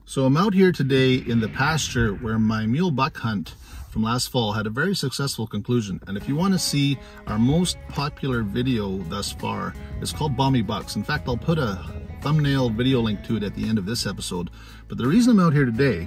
So I'm out here today in the pasture where my mule buck hunt from last fall had a very successful conclusion. And if you want to see our most popular video thus far, it's called Balmy Bucks. In fact, I'll put a thumbnail video link to it at the end of this episode. But the reason I'm out here today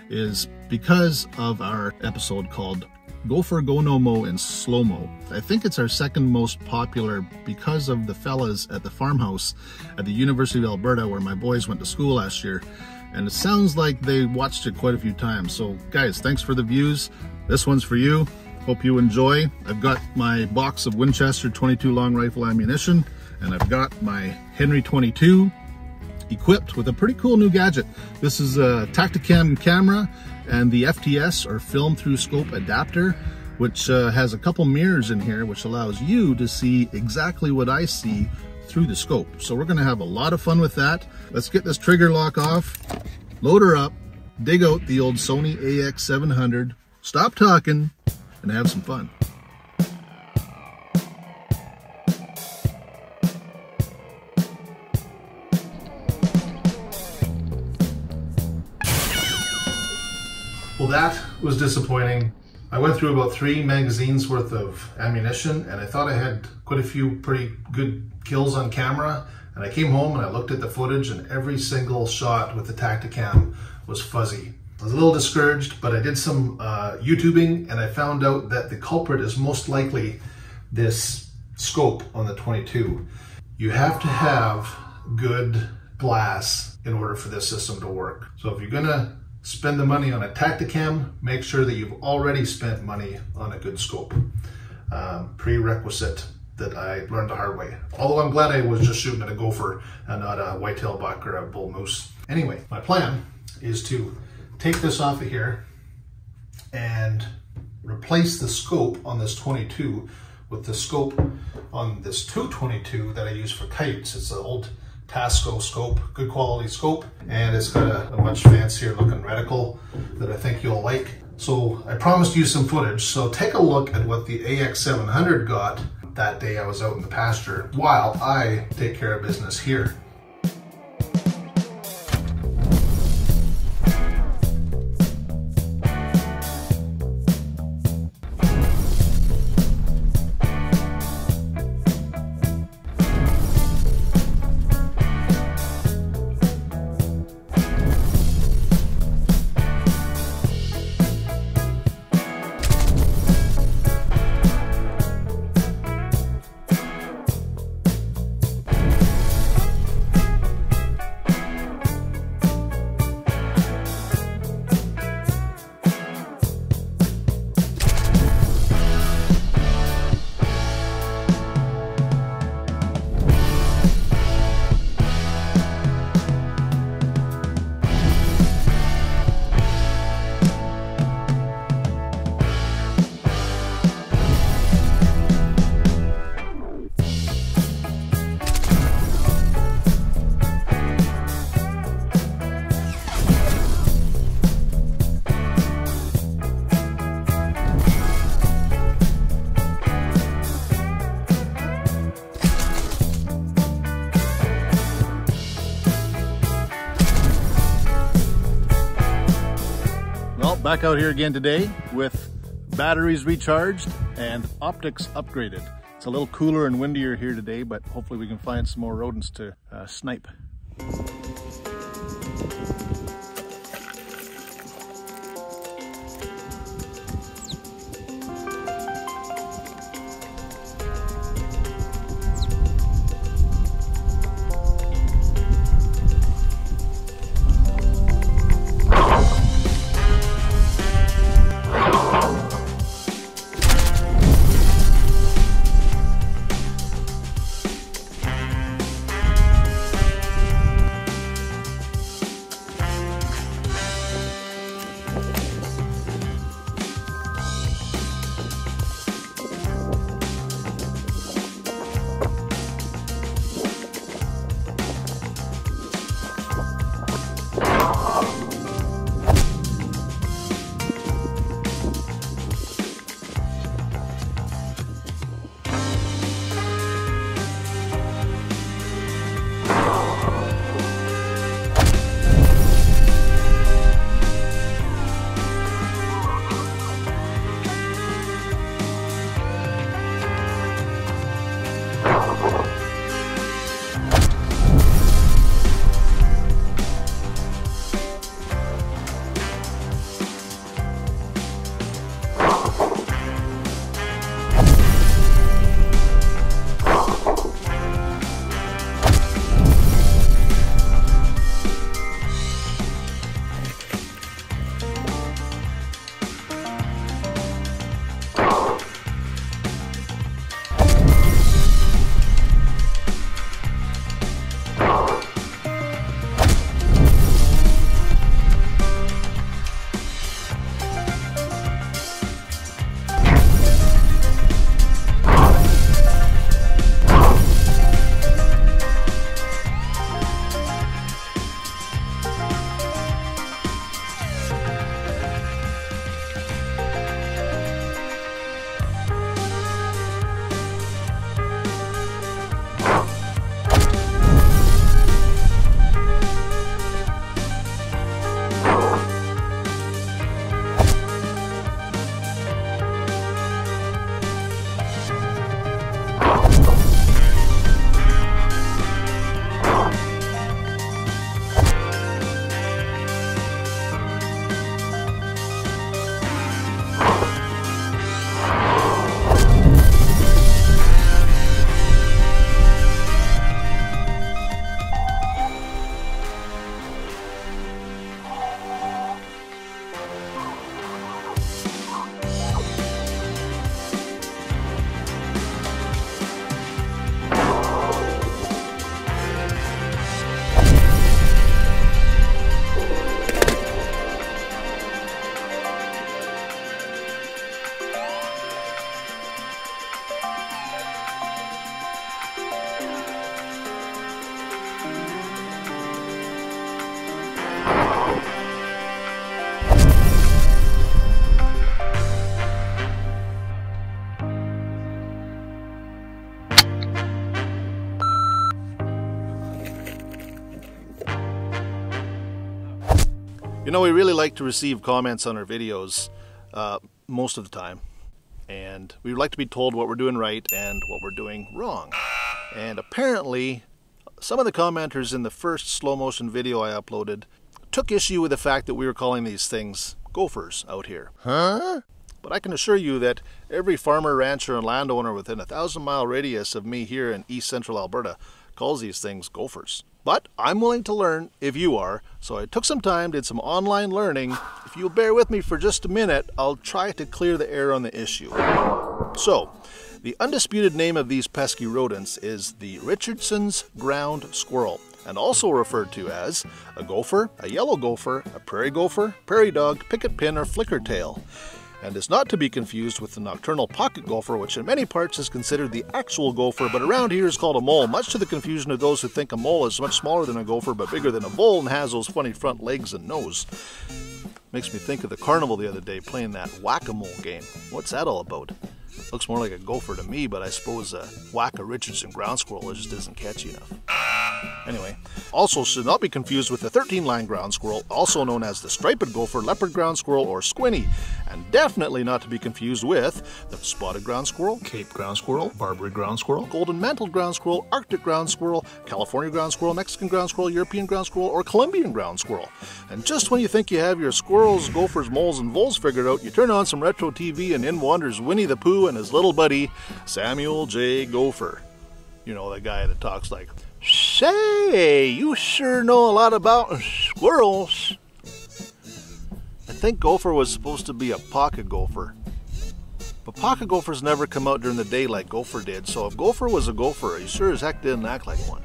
is because of our episode called Gopher, Go No Mo, and Slow Mo. I think it's our second most popular because of the fellas at the farmhouse at the University of Alberta where my boys went to school last year. And it sounds like they watched it quite a few times. So guys, thanks for the views. This one's for you. Hope you enjoy. I've got my box of Winchester 22 long rifle ammunition, and I've got my Henry 22 equipped with a pretty cool new gadget. This is a Tacticam camera and the FPS, or film through scope adapter, which has a couple mirrors in here, which allows you to see exactly what I see through the scope. So we're gonna have a lot of fun with that. Let's get this trigger lock off, load her up, dig out the old Sony AX700, stop talking, and have some fun. Well, that was disappointing. I went through about 3 magazines worth of ammunition, and I thought I had quite a few pretty good kills on camera. And I came home and I looked at the footage, and every single shot with the Tacticam was fuzzy. I was a little discouraged, but I did some YouTubing, and I found out that the culprit is most likely this scope on the 22. You have to have good glass in order for this system to work. So if you're gonna spend the money on a Tacticam, make sure that you've already spent money on a good scope. Prerequisite that I learned the hard way. Although I'm glad I was just shooting at a gopher and not a whitetail buck or a bull moose. Anyway, my plan is to take this off of here and replace the scope on this 22 with the scope on this 222 that I use for kites. It's an old Tasco scope, good quality scope, and it's got a much fancier looking reticle that I think you'll like. So I promised you some footage, so take a look at what the AX700 got that day I was out in the pasture while I take care of business here. Back out here again today with batteries recharged and optics upgraded. It's a little cooler and windier here today, but hopefully we can find some more rodents to snipe. You know, we really like to receive comments on our videos most of the time. And we would like to be told what we're doing right and what we're doing wrong. And apparently, some of the commenters in the first slow motion video I uploaded took issue with the fact that we were calling these things gophers out here. Huh? But I can assure you that every farmer, rancher, and landowner within a 1,000-mile radius of me here in East Central Alberta calls these things gophers. But I'm willing to learn if you are, so I took some time, did some online learning. If you'll bear with me for just a minute, I'll try to clear the air on the issue. So, the undisputed name of these pesky rodents is the Richardson's ground squirrel, and also referred to as a gopher, a yellow gopher, a prairie gopher, prairie dog, picket pin, or flicker tail. And is not to be confused with the nocturnal pocket gopher, which in many parts is considered the actual gopher, but around here is called a mole, much to the confusion of those who think a mole is much smaller than a gopher, but bigger than a vole and has those funny front legs and nose. Makes me think of the carnival the other day playing that whack-a-mole game. What's that all about? Looks more like a gopher to me, but I suppose a Whack-a-Richardson ground squirrel just isn't catchy enough. Anyway, also should not be confused with the 13-line ground squirrel, also known as the striped gopher, leopard ground squirrel, or squinny, and definitely not to be confused with the spotted ground squirrel, Cape ground squirrel, Barbary ground squirrel, golden mantled ground squirrel, Arctic ground squirrel, California ground squirrel, Mexican ground squirrel, European ground squirrel, or Colombian ground squirrel. And just when you think you have your squirrels, gophers, moles, and voles figured out, you turn on some retro TV and in wanders Winnie the Pooh and his little buddy, Samuel J. Gopher. You know, the guy that talks like, "Say, you sure know a lot about squirrels." I think Gopher was supposed to be a pocket gopher. But pocket gophers never come out during the day like Gopher did, so if Gopher was a gopher, he sure as heck didn't act like one.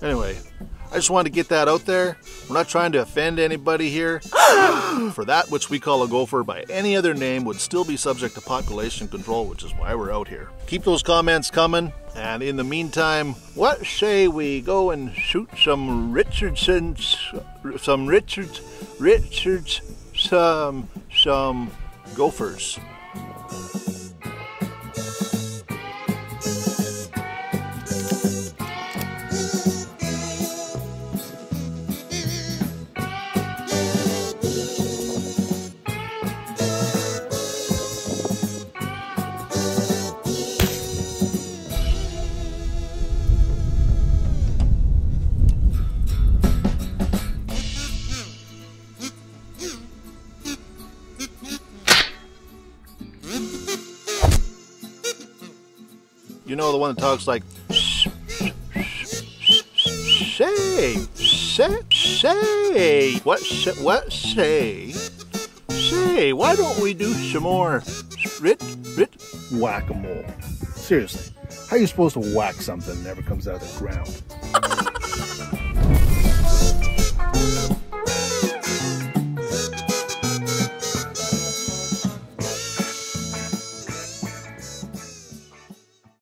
Anyway, I just wanted to get that out there. We're not trying to offend anybody here. For that which we call a gopher by any other name would still be subject to population control, which is why we're out here. Keep those comments coming, and in the meantime, what say we go and shoot some gophers. You know, the one that talks like, say, why don't we do some more whack-a-mole? Seriously, how are you supposed to whack something that never comes out of the ground?